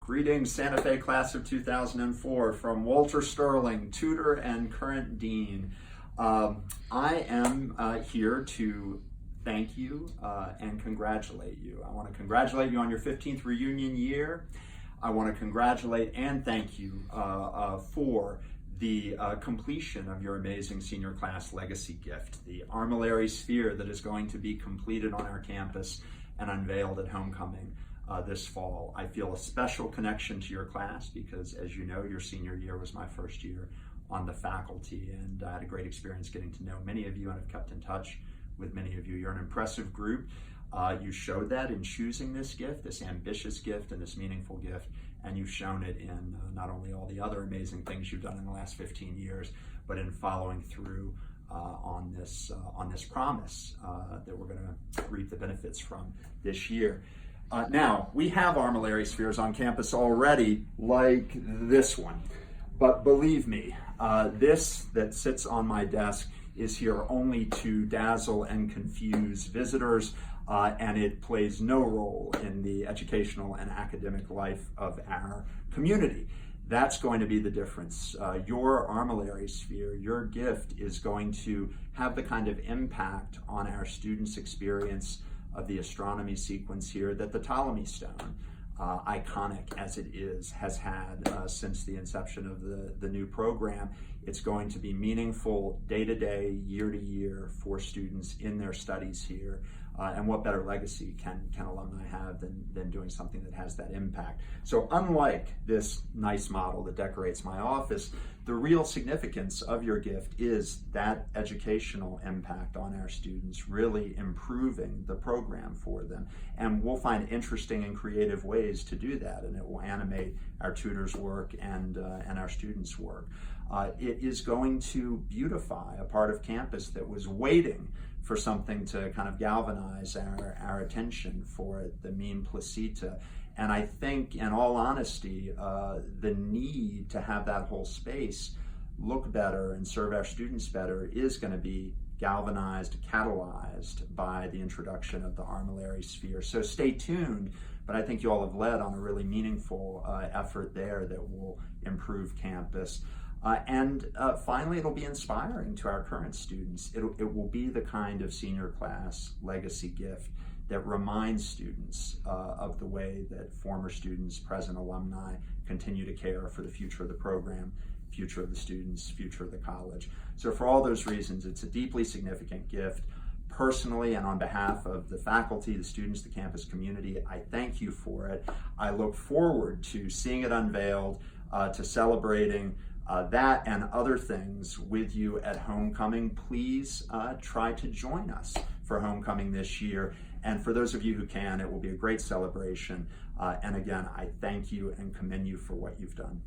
Greetings, Santa Fe class of 2004, from Walter Sterling, tutor and current dean. I am here to thank you and congratulate you. I want to congratulate you on your 15th reunion year. I want to congratulate and thank you for the completion of your amazing senior class legacy gift, the Armillary Sphere that is going to be completed on our campus and unveiled at homecoming this fall. I feel a special connection to your class because, as you know, your senior year was my first year on the faculty, and I had a great experience getting to know many of you and have kept in touch with many of you. You're an impressive group. You showed that in choosing this gift, this ambitious gift and this meaningful gift, and you've shown it in not only all the other amazing things you've done in the last 15 years, but in following through on this promise that we're going to reap the benefits from this year. Now, we have Armillary Spheres on campus already, like this one. But believe me, this that sits on my desk is here only to dazzle and confuse visitors, and it plays no role in the educational and academic life of our community. That's going to be the difference. Your Armillary Sphere, your gift, is going to have the kind of impact on our students' experience of the astronomy sequence here that the Ptolemy stone, iconic as it is, has had since the inception of the new program. It's going to be meaningful day to day, year to year for students in their studies here. And what better legacy can alumni have than doing something that has that impact? So unlike this nice model that decorates my office, the real significance of your gift is that educational impact on our students, really improving the program for them. And we'll find interesting and creative ways to do that, and it will animate our tutors' work and our students' work. It is going to beautify a part of campus that was waiting for something to kind of galvanize our attention for it, the meme placita. And I think, in all honesty, the need to have that whole space look better and serve our students better is going to be galvanized, catalyzed by the introduction of the Armillary Sphere. So stay tuned, but I think you all have led on a really meaningful effort there that will improve campus. Finally, it'll be inspiring to our current students. It will be the kind of senior class legacy gift that reminds students of the way that former students, present alumni, continue to care for the future of the program, future of the students, future of the college. So for all those reasons, it's a deeply significant gift. Personally and on behalf of the faculty, the students, the campus community, I thank you for it. I look forward to seeing it unveiled, to celebrating that and other things with you at homecoming. Please try to join us for homecoming this year. And for those of you who can, it will be a great celebration. And again, I thank you and commend you for what you've done.